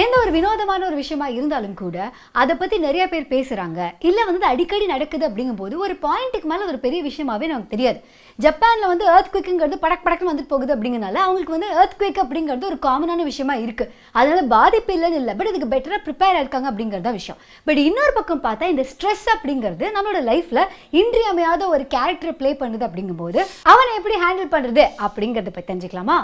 எந்த ஒரு வினோதமான ஒரு விஷயமா இருந்தாலும் கூட அதை பத்தி நிறைய பேர் பேசுறாங்க, இல்ல வந்து அடிக்கடி நடக்குது அப்படிங்கும்போது ஒரு பாயிண்ட்டுக்கு மேல ஒரு பெரிய விஷயமாவே நமக்கு தெரியாது. ஜப்பான்ல வந்து எர்த் குவிக்குங்கிறது படக் படக்குன்னு வந்துட்டு போகுது அப்படிங்கனால அவங்களுக்கு வந்து எர்த் குவிக் அப்படிங்கிறது ஒரு காமனான விஷயமா இருக்கு. அதனால பாதிப்பு இல்லைன்னு இல்லை, பட் இதுக்கு பெட்டரா ப்ரிப்பேர் ஆயிருக்காங்க அப்படிங்கிறதா விஷயம். பட் இன்னொரு பக்கம் பார்த்தா இந்த ஸ்ட்ரெஸ் அப்படிங்கிறது நம்மளோட லைஃப்ல இன்றியமையாத ஒரு கேரக்டர் பிளே பண்ணுது அப்படிங்கும்போது அவனை எப்படி ஹேண்டில் பண்றது அப்படிங்கறத பத்தி தெரிஞ்சுக்கலாமா?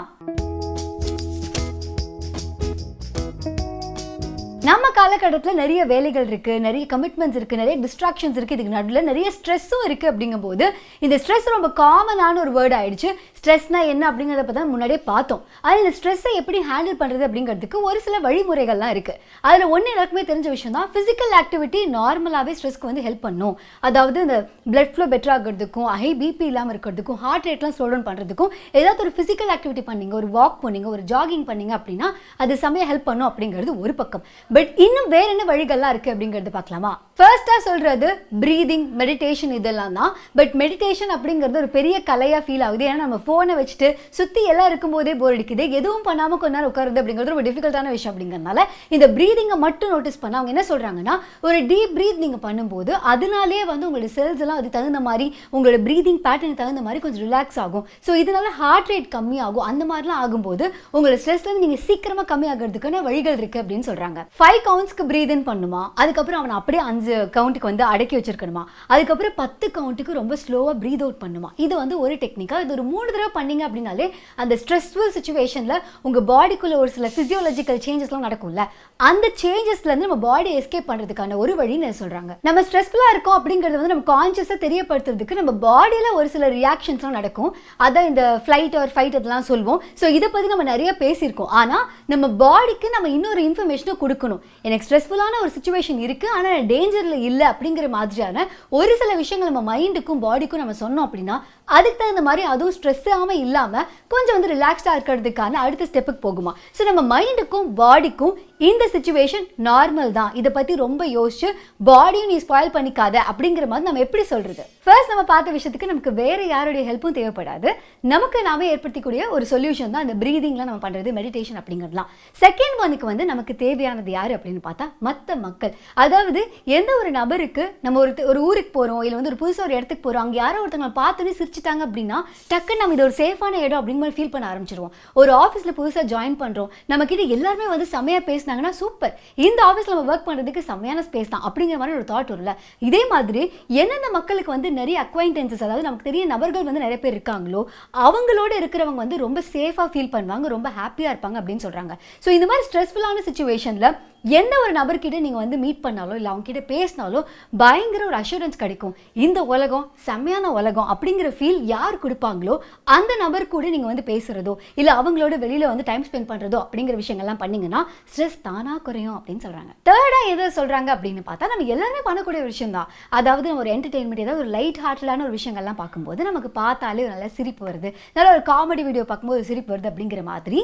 நம்ம காலகட்டத்தில் நிறைய வேலைகள் இருக்கு, நிறைய கமிட்மெண்ட்ஸ் இருக்கு, நிறைய டிஸ்ட்ராக்ஷன்ஸ் இருக்கு, இதுக்கு நடுவில் நிறைய ஸ்ட்ரெஸ்ஸும் இருக்கு. அப்படிங்கும்போது இந்த ஸ்ட்ரெஸ் ரொம்ப காமனான ஒரு வேர்ட் ஆயிடுச்சு. ஸ்ட்ரெஸ்னா என்ன அப்படிங்கிறத பற்றி தான் முன்னாடியே பார்த்தோம். ஆனால் இந்த ஸ்ட்ரெஸ்ஸை எப்படி ஹேண்டில் பண்ணுறது அப்படிங்கிறதுக்கு ஒரு சில வழிமுறைகள்லாம் இருக்கு. அதில் ஒன்று எல்லாருக்குமே தெரிஞ்ச விஷயம் தான், ஃபிசிக்கல் ஆக்டிவிட்டி நார்மலாகவே ஸ்ட்ரெஸ்க்கு வந்து ஹெல்ப் பண்ணும். அதாவது இந்த பிளட் ஃப்ளோ பெட்டர் ஆகிறதுக்கும், ஹை பிபி இல்லாமல் இருக்கிறதுக்கும், ஹார்ட் ரேட்லாம் ஸ்லோ டவுன் பண்ணுறதுக்கும் ஏதாவது ஒரு ஃபிசிக்கல் ஆக்டிவிட்டி பண்ணீங்க, ஒரு வாக் பண்ணீங்க, ஒரு ஜாகிங் பண்ணீங்க அப்படின்னா அது செம்மையாக ஹெல்ப் பண்ணும் அப்படிங்கிறது ஒரு பக்கம். பட் இன்னும் வேற என்ன வழிகள்லாம் இருக்கு அப்படிங்கிறது பார்க்கலாமா? ஃபர்ஸ்டா சொல்றது பிரீதிங், மெடிடேஷன் இதெல்லாம் தான். பட் மெடிடேஷன் அப்படிங்கிறது ஒரு பெரிய கலையா ஃபீல் ஆகுது. ஏன்னா நம்ம ஃபோனை வச்சுட்டு சுற்றி எல்லாம் இருக்கும்போதே போர் அடிக்குது, எதுவும் பண்ணாமல் கொஞ்ச நேரம் உட்காருது அப்படிங்கிறது ரொம்ப டிஃபிகல்ட்டான விஷயம். அப்படிங்கிறதுனால இந்த பிரீதிங்கை மட்டும் நோட்டீஸ் பண்ண அவங்க என்ன சொல்றாங்கன்னா, ஒரு டீப் பிரீத் நீங்கள் பண்ணும்போது அதனாலே வந்து உங்களோட செல்ஸ் எல்லாம் அது தகுந்த மாதிரி உங்களோட பிரீதிங் பேட்டர்னுக்கு தகுந்த மாதிரி கொஞ்சம் ரிலாக்ஸ் ஆகும். ஸோ இதனால ஹார்ட் ரேட் கம்மியாகும். அந்த மாதிரிலாம் ஆகும்போது உங்களோட ஸ்ட்ரெஸ்லேருந்து நீங்கள் சீக்கிரமாக கம்மி ஆகிறதுக்கான வழிகள் இருக்கு அப்படின்னு சொல்றாங்க. 5 கவுண்ட்ஸ்க்கு பிரீத் இன் பண்ணுமா, அதுக்கப்புறம் அவனை அப்படியே 5 கவுண்ட்டுக்கு வந்து அடக்கி வச்சிருக்கணுமா, அதுக்கப்புறம் 10 கவுண்ட்டுக்கு ரொம்ப ஸ்லோவாக பிரீத் அவுட் பண்ணுமா. இது வந்து ஒரு டெக்னிக்கா. இது ஒரு 3 தடவை பண்ணீங்க அப்படின்னாலே அந்த ஸ்ட்ரெஸ்ஃபுல் சுச்சுவேஷன்ல உங்க பாடிக்குள்ள ஒரு சில பிசியோலஜிக்கல் சேஞ்சஸ்லாம் நடக்கும்ல, அந்த சேஞ்சஸ்ல இருந்து நம்ம பாடி எஸ்கேப் பண்றதுக்கான ஒரு வழின்னு சொல்றாங்க. நம்ம ஸ்ட்ரெஸ்ஃபுல்லா இருக்கோம் அப்படிங்கிறது வந்து நம்ம கான்சியஸா தெரியப்படுத்துறதுக்கு நம்ம பாடியில ஒரு சில ரியாக்ஷன்ஸ்லாம் நடக்கும். அதான் இந்த ஃப்ளைட் ஆர் ஃபைட் அதெல்லாம் சொல்லுவோம். ஸோ இதை பத்தி நம்ம நிறைய பேசியிருக்கோம். ஆனா நம்ம பாடிக்கு நம்ம இன்னொரு இன்ஃபர்மேஷனை கொடுக்கணும். எனக்கு ஸ்ட்ரெஸ்ஃபுல்லான ஒரு சுச்சுவேஷன் இருக்கு, ஆனால் டேஞ்சர்ல இல்லை அப்படிங்கிற மாதிரியான ஒரு சில விஷயங்கள் நம்ம மைண்டுக்கும் பாடிக்கும் நம்ம சொன்னோம் அப்படின்னா அதுக்கு தகுந்த மாதிரி அதுவும் ஸ்ட்ரெஸ் ஆகாமல் இல்லாமல் கொஞ்சம் வந்து ரிலாக்ஸ்டாக இருக்கிறதுக்கான அடுத்த ஸ்டெப்புக்கு போகுமா. ஸோ நம்ம மைண்டுக்கும் பாடிக்கும் இந்த சிச்சுவேஷன் நார்மல் தான், இதை பற்றி ரொம்ப யோசிச்சு பாடியும் நீ ஸ்பாயில் பண்ணிக்காத அப்படிங்கிற மாதிரி நம்ம எப்படி சொல்றது? ஃபர்ஸ்ட் நம்ம பார்த்த விஷயத்துக்கு நமக்கு வேற யாருடைய ஹெல்ப்பும் தேவைப்படாது. நமக்கு நாமே ஏற்படுத்தக்கூடிய ஒரு சொல்யூஷன் தான் இந்த பிரீதிங்லாம் நம்ம பண்ணுறது, மெடிடேஷன் அப்படிங்கிறதுலாம். செகண்ட் ஒனுக்கு வந்து நமக்கு தேவையானது யார் அப்படின்னு பார்த்தா மற்ற மக்கள். அதாவது எந்த ஒரு நபருக்கு நம்ம ஒரு ஊருக்கு போகிறோம், இல்லை வந்து ஒரு புதுசாக ஒரு இடத்துக்கு போகிறோம், அங்கே யாரோ ஒருத்தவங்க பார்த்துன்னு சிரிச்சிட்டாங்க அப்படின்னா டக்குன்னு நம்ம இது ஒரு சேஃபான இடம் அப்படின்னு மாதிரி ஃபீல் பண்ண ஆரம்பிச்சிருவோம். ஒரு ஆஃபீஸில் புதுசாக ஜாயின் பண்ணுறோம், நம்ம கிட்ட எல்லாருமே வந்து செம்மையாக பேசினாங்கன்னா சூப்பர், இந்த ஆஃபீஸில் நம்ம ஒர்க் பண்ணுறதுக்கு செம்மையான ஸ்பேஸ் தான் அப்படிங்கிற மாதிரி ஒரு தாட் வரும்ல. இதே மாதிரி எந்தெந்த மக்களுக்கு வந்து நிறைய அக்வைண்டன்சஸ், அதாவது நமக்கு தெரிய நபர்கள் வந்து நிறைய பேர் இருக்காங்களோ அவங்களோட இருக்கிறவங்க வந்து ரொம்ப சேஃபாக ஃபீல் பண்ணுவாங்க, ரொம்ப ஹாப்பியாக இருப்பாங்க அப்படின்னு சொல்கிறாங்க. ஸோ இந்த மாதிரி ஸ்ட்ரெஸ்ஃபுல்லான சுச்சுவேஷனில் எந்த ஒரு நபர்கிட்ட நீங்கள் வந்து மீட் பண்ணாலோ இல்லை அவங்க கிட்ட பேசினாலோ பயங்கர ஒரு அஷூரன்ஸ் கிடைக்கும். இந்த உலகம் செம்மையான உலகம் அப்படிங்கிற ஃபீல் யார் கொடுப்பாங்களோ அந்த நபர் கூட நீங்கள் வந்து பேசுகிறதோ இல்லை அவங்களோட வெளியில் வந்து டைம் ஸ்பெண்ட் பண்ணுறதோ அப்படிங்கிற விஷயங்கள்லாம் பண்ணிங்கன்னா ஸ்ட்ரெஸ் தானாக குறையும் அப்படின்னு சொல்கிறாங்க. தேர்டாக எதை சொல்கிறாங்க அப்படின்னு பார்த்தா நம்ம எல்லாருமே பண்ணக்கூடிய ஒரு விஷயம் தான். அதாவது நம்ம ஒரு என்டர்டெயின்மெண்ட், ஏதாவது ஒரு லைட் ஹார்ட்டடான ஒரு விஷயங்கள்லாம் பார்க்கும்போது நமக்கு பார்த்தாலே ஒரு நல்ல சிரிப்பு வருது, நல்ல ஒரு காமெடி வீடியோ பார்க்கும்போது சிரிப்பு வருது அப்படிங்கிற மாதிரி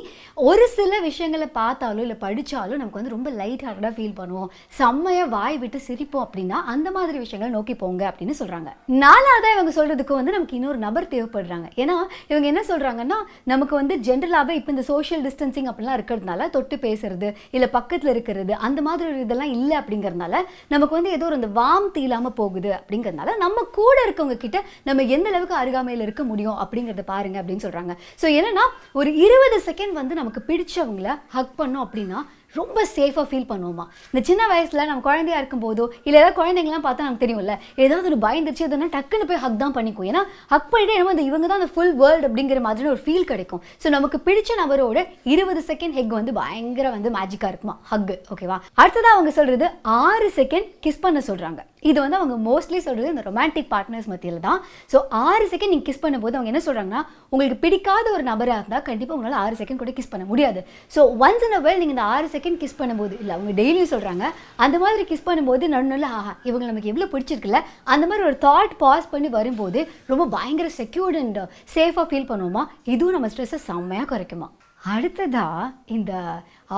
ஒரு சில விஷயங்களை பார்த்தாலோ இல்லை படித்தாலோ நமக்கு வந்து ரொம்ப லைட் ஹார்ட்டடாக ஃபீல் பண்ணுவோம், செம்மையாக வாய் விட்டு சிரிப்போம் அப்படின்னா அந்த மாதிரி விஷயங்களை நோக்கி போங்க அப்படின்னு சொல்கிறாங்க. நாலாவதாக இவங்க சொல்கிறதுக்கு வந்து நமக்கு இன்னொரு நபர் தேவைப்படுறாங்க. ஏன்னா இவங்க என்ன சொல்கிறாங்கன்னா, நமக்கு வந்து ஜென்ரலாகவே இப்போ இந்த சோஷியல் டிஸ்டன்சிங் அப்படிலாம் இருக்கிறதுனால தொட்டு பேசுறது இல்லை பக்கத்தில் இருக்கிறது அந்த மாதிரி ஒரு இதெல்லாம் இல்லை அப்படிங்கிறதுனால நமக்கு வந்து ஏதோ ஒரு அந்த வார்ம்த் இல்லாமல் போகுது. அப்படிங்கிறதுனால நம்ம கூட இருக்கவங்க கிட்ட நம்ம எந்த அளவுக்கு அருகாமையில் இருக்க முடியும் அப்படிங்கிறத பாருங்க அப்படின்னு சொல்கிறாங்க. ஸோ என்னன்னா ஒரு 20 செகண்ட் வந்து நமக்கு பிடிச்சவங்கள ஹக் பண்ணோம் அப்படின்னா ரொம்ப சேஃபாக ஃபீல் பண்ணுவோமா. இந்த சின்ன வயசில் நம்ம குழந்தையா இருக்கும் போதோ இல்லை ஏதாவது குழந்தைங்களாம் பார்த்தா நமக்கு தெரியும்ல, ஏதாவது ஒரு பயந்துச்சு எதுனா டக்குன்னு போய் ஹக் தான் பண்ணிக்கும். ஏன்னா ஹக் பண்ணிட்டு என்னமோ அந்த இவங்க தான் அந்த ஃபுல் வேர்ல்டு அப்படிங்கிற மாதிரி ஒரு ஃபீல் கிடைக்கும். ஸோ நமக்கு பிடிச்ச நபரோட 20 செகண்ட் ஹெக் வந்து பயங்கர வந்து மேஜிக்காக இருக்குமா ஹக். ஓகேவா? அடுத்ததாக அவங்க சொல்கிறது 6 செகண்ட் கிஸ் பண்ண சொல்கிறாங்க. இது வந்து அவங்க மோஸ்ட்லி சொல்கிறது இந்த ரொமான்டிக் பார்ட்னர்ஸ் மத்தியில் தான். ஸோ 6 செகண்ட் நீங்கள் கிஸ் பண்ணும்போது அவங்க என்ன சொல்கிறாங்கன்னா, உங்களுக்கு பிடிக்காத ஒரு நபராக இருந்தால் கண்டிப்பாக உங்களால் 6 செகண்ட் கூட கிஸ் பண்ண முடியாது. So once in a well நீங்கள் இந்த 6 செகண்ட் கிஸ் பண்ணும்போது, இல்லை அவங்க டெய்லியும் சொல்கிறாங்க, அந்த மாதிரி கிஸ் பண்ணும்போது நடுநடுல ஆஹா இவங்க நமக்கு எவ்வளோ பிடிச்சிருக்குல்ல அந்த மாதிரி ஒரு தாட் பாஸ் பண்ணி வரும்போது ரொம்ப பயங்கர செக்யூர்ட் அண்ட் சேஃபாக ஃபீல் பண்ணுவோமா. இதுவும் நம்ம ஸ்ட்ரெஸ்ஸை செம்மையாக குறைக்குமா. அடுத்ததா இந்த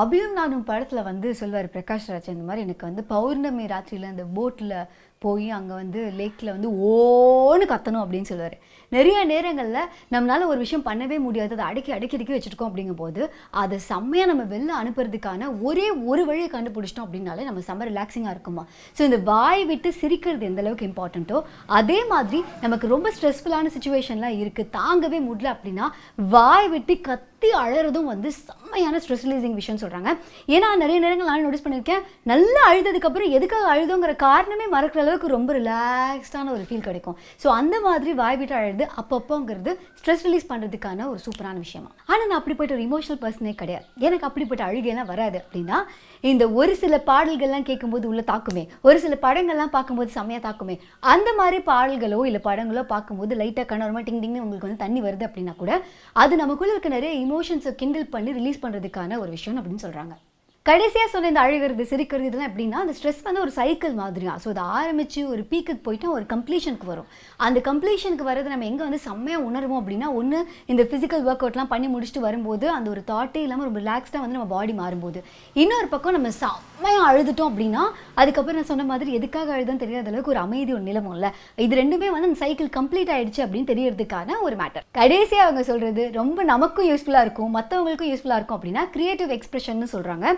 அபியும் நானும் படத்தில் வந்து சொல்வார் பிரகாஷ் ராஜ், இந்த மாதிரி எனக்கு வந்து பௌர்ணமி ராத்திரியில் இந்த போட்டில் போய் அங்கே வந்து லேக்கில் வந்து ஓன்னு கத்தணும் அப்படின்னு சொல்லுவார். நிறைய நேரங்களில் நம்மளால் ஒரு விஷயம் பண்ணவே முடியாது, அதை அடக்கி வச்சுருக்கோம் அப்படிங்கும்போது அதை செம்மையாக நம்ம வெளில அனுப்புறதுக்கான ஒரே ஒரு வழியை கண்டுபிடிச்சிட்டோம் அப்படின்னாலே நம்ம செம்ம ரிலாக்ஸிங்காக இருக்குமா. ஸோ இந்த வாய் விட்டு சிரிக்கிறது எந்த அளவுக்கு இம்பார்ட்டண்ட்டோ அதே மாதிரி நமக்கு ரொம்ப ஸ்ட்ரெஸ்ஃபுல்லான சுச்சுவேஷன்லாம் இருக்குது, தாங்கவே முடியல அப்படின்னா வாய் விட்டு கத்தி அழறதும் வந்து செம்மையான ஸ்ட்ரெஸ் ரிலீசிங் விஷயம்னு சொல்கிறாங்க. ஏன்னா நிறைய நேரங்கள் நான் நோட்டீஸ் பண்ணியிருக்கேன், நல்லா அழுததுக்கப்புறம் எதுக்காக அழுதுங்கிற காரணமே மறக்கிற அளவுக்கு ரொம்ப ரிலாக்ஸ்டான ஒரு ஃபீல் கிடைக்கும். ஸோ அந்த மாதிரி வாய் விட்டு அழுது அப்பப்போங்கிறது ஸ்ட்ரெஸ் ரிலீஸ் பண்ணுறதுக்கான ஒரு சூப்பரான விஷயமா. ஆனால் நான் அப்படிப்பட்ட ஒரு இமோஷனல் பர்சனே கிடையாது, எனக்கு அப்படிப்பட்ட அழுகையெல்லாம் வராது. அப்படின்னா இந்த ஒரு சில பாடல்கள்லாம் கேட்கும்போது உள்ள தாக்குமே, ஒரு சில படங்கள்லாம் பார்க்கும்போது செம்மையாக தாக்குமே, அந்த மாதிரி பாடல்களோ இல்லை படங்களோ பார்க்கும்போது லைட்டாக கண்ணோரமாக டிங் டிங்னு உங்களுக்கு வந்து தண்ணி வருது அப்படின்னா கூட அது நமக்குள்ளே இருக்க நிறைய இமோஷன்ஸை கிண்டில் பண்ணி ரிலீஸ் பண்ணுறதுக்கான ஒரு விஷயம் அப்படின்னு சொல்கிறாங்க. கடைசியாக சொன்ன இந்த அழுகிறது சிரிக்கிறது இதெல்லாம் எப்படின்னா அந்த ஸ்ட்ரெஸ் வந்து ஒரு சைக்கிள் மாதிரியா. ஸோ அதை ஆரம்பித்து ஒரு பீக்குக்கு போயிட்டு ஒரு கம்ப்ளீஷனுக்கு வரும். அந்த கம்ப்ளீஷனுக்கு வரது நம்ம எங்கே வந்து செம்மையாக உணர்வோம் அப்படின்னா, ஒன்று இந்த ஃபிசிக்கல் ஒர்க் அவுட்லாம் பண்ணி முடிச்சுட்டு வரும்போது அந்த ஒரு தாட்டே இல்லாமல் ரொம்ப ரிலாக்ஸ்டாக வந்து நம்ம பாடி மாறும்போது, இன்னொரு பக்கம் நம்ம செம்மையாக அழுதுட்டோம் அப்படின்னா அதுக்கப்புறம் நான் சொன்ன மாதிரி எதுக்காக அழுதுன்னு தெரியாத அளவுக்கு ஒரு அமைதி ஒரு நிலமும்ல. இது ரெண்டுமே வந்து அந்த சைக்கிள் கம்ப்ளீட் ஆயிடுச்சு அப்படின்னு தெரியறதுக்கான ஒரு மேட்டர். கடைசியாக அவங்க சொல்கிறது ரொம்ப நமக்கும் யூஸ்ஃபுல்லாக இருக்கும் மற்றவங்களுக்கும் யூஸ்ஃபுல்லாக இருக்கும் அப்படின்னா கிரியேட்டிவ் எக்ஸ்பிரஷன் சொல்கிறாங்க.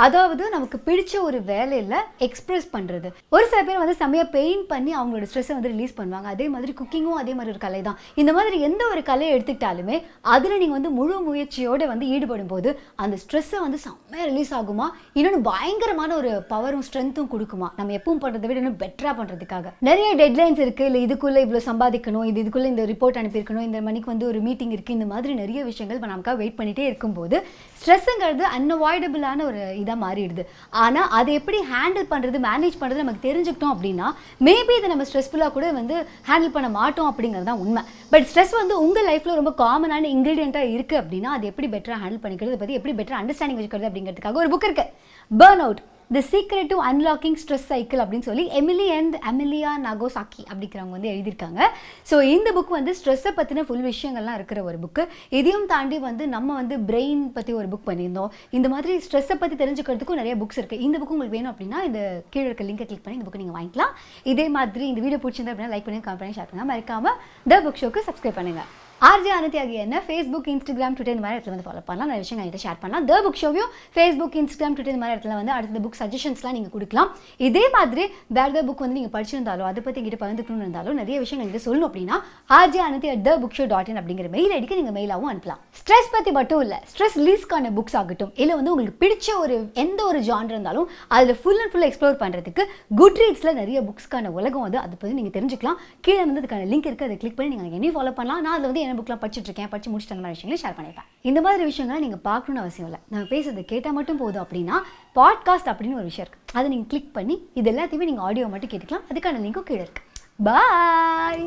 அதாவது நமக்கு பிடிச்ச ஒரு வேலையில் எக்ஸ்பிரஸ் பண்ணுறது. ஒரு சில பேர் வந்து செம்மையாக பெயிண்ட் பண்ணி அவங்களோட ஸ்ட்ரெஸ்ஸை வந்து ரிலீஸ் பண்ணுவாங்க. அதே மாதிரி குக்கிங்கும் அதே மாதிரி ஒரு கலை தான். இந்த மாதிரி எந்த ஒரு கலையை எடுத்துக்கிட்டாலுமே அதில் நீங்கள் வந்து முழு முயற்சியோடு வந்து ஈடுபடும் போது அந்த ஸ்ட்ரெஸ்ஸை வந்து செம்மையாக ரிலீஸ் ஆகுமா, இன்னொன்று பயங்கரமான ஒரு பவரும் ஸ்ட்ரென்த்தும் கொடுக்குமா. நம்ம எப்பவும் பண்ணுறதை விட இன்னும் பெட்டராக பண்ணுறதுக்காக நிறைய டெட்லைன்ஸ் இருக்குது. இல்லை இதுக்குள்ளே இவ்வளோ சம்பாதிக்கணும், இதுக்குள்ளே இந்த ரிப்போர்ட் அனுப்பியிருக்கணும், இந்த மணிக்கு வந்து ஒரு மீட்டிங் இருக்குது, இந்த மாதிரி நிறைய விஷயங்கள் நமக்காக வெயிட் பண்ணிகிட்டே இருக்கும்போது ஸ்ட்ரெஸ்ஸுங்கிறது அன்அவாய்டபிளான ஒரு இதாக மாறிடுது. ஆனால் அதை எப்படி ஹேண்டில் பண்ணுறது மேனேஜ் பண்ணுறது நமக்கு தெரிஞ்சுக்கிட்டோம் அப்படின்னா மேபி இதை நம்ம ஸ்ட்ரெஸ்ஃபுல்லாக கூட வந்து ஹேண்டில் பண்ண மாட்டோம் அப்படிங்கிறது தான் உண்மை. பட் ஸ்ட்ரெஸ் வந்து உங்கள் லைஃப்பில் ரொம்ப காமனான இன்க்ரீடியண்ட்டாக இருக்குது அப்படின்னா அது எப்படி பெட்டராக ஹேண்டில் பண்ணிக்கிறது பற்றி எப்படி பெட்டராக அண்டர்ஸ்டாண்டிங் வச்சுக்கிறது அப்படிங்கிறதுக்காக ஒரு புக் இருக்குது, burn out the secret to unlocking stress cycle அப்படின்னு சொல்லி எமிலி அண்ட் அமெலியா நகோசாக்கி அப்படிங்கிறவங்க வந்து எழுதியிருக்காங்க. ஸோ இந்த புக் வந்து ஸ்ட்ரெஸ்ஸை பற்றின ஃபுல் விஷயங்கள்லாம் இருக்கிற ஒரு புக்கு. இதையும் தாண்டி வந்து நம்ம வந்து பிரெயின் பற்றி ஒரு புக் பண்ணியிருந்தோம். இந்த மாதிரி ஸ்ட்ரெஸ்ஸை பற்றி தெரிஞ்சுக்கிறதுக்கும் நிறைய புக்ஸ் இருக்குது. இந்த புக்கு உங்களுக்கு வேணும் அப்படின்னா இந்த கீழே இருக்க லிங்கை கிளிக் பண்ணி இந்த புக்கு நீங்கள் வாங்கிக்கலாம். இதே மாதிரி இந்த வீடியோ பிடிச்சிருந்தா அப்படின்னா லைக் பண்ணி கமெண்ட் பண்ணி ஷேர் பண்ணுங்கள். மறக்காமல் த புக் ஷோக்கு சப்ஸ்கிரைப் பண்ணுங்கள். ஆர்ஜே அனுத்தி ஆகிய என்ன ஃபேஸ்புக் இன்ஸ்டாகிராம் ட்விட்டர் இந்த மாதிரி இடத்துல வந்து ஃபாலோ பண்ணலாம். நிறைய விஷயம் என்கிட்ட ஷேர் பண்ணலாம். த புக் ஷோவையும் ஃபேஸ்புக் இன்ஸ்டாகிராம் ட்விட்டர் இந்த மாதிரி இடத்துல வந்து அடுத்த புக் சஜஷன்ஸ்லாம் நீங்கள் கொடுக்கலாம். இதே மாதிரி வேறு ஏதாவது புக் வந்து நீங்கள் படிச்சிருந்தாலும் அதை பற்றி எங்கிட்ட பகிர்ந்துக்கணும்னு இருந்தாலும் நிறைய விஷயம் எங்கிட்ட சொல்லணும் அப்படின்னா ஆர்ஜே அனுத்தி @thebookShow.in அப்படிங்கிற மெயில் ஐடிக்கு நீங்கள் மெயிலாகவும் அனுப்பலாம். ஸ்ட்ரெஸ் பற்றி மட்டும் இல்லை, ஸ்ட்ரெஸ் ரிலீஸ்க்கான புக்ஸ் ஆகட்டும், இல்லை வந்து உங்களுக்கு பிடிச்ச ஒரு எந்த ஒரு ஜான்ர் இருந்தாலும் அதில் ஃபுல் அண்ட் ஃபுல்லாக எக்ஸ்ப்ளோர் பண்ணுறதுக்கு குட் ரீட்ஸில் நிறைய புக்ஸ்க்கான உலகம் வந்து அதை பற்றி நீங்கள் தெரிஞ்சுக்கலாம். கீழே வந்து அதுக்கான லிங்க் இருக்குது, அதை கிளிக் பண்ணி நீங்கள் என்னையும் ஃபாலோ பண்ணலாம். நான் அதில் வந்து என்ன புக்லாம் படிச்சுட்டு இருக்கேன், படிச்சு முடிச்சுட்டு அந்த மாதிரி விஷயங்களை ஷேர் பண்ணிப்பேன். இந்த மாதிரி விஷயங்களை நீங்கள் பார்க்கணும்னு அவசியம் இல்லை, நம்ம பேசுறது கேட்டால் மட்டும் போதும். அப்படின்னா பாட்காஸ்ட் அப்படின்னு ஒரு விஷயம் இருக்குது, அதை நீங்கள் கிளிக் பண்ணி இது எல்லாத்தையுமே நீங்கள் ஆடியோ மட்டும் கேட்டுக்கலாம். அதுக்கான லிங்க்கும் கீழே இருக்குது. பாய்.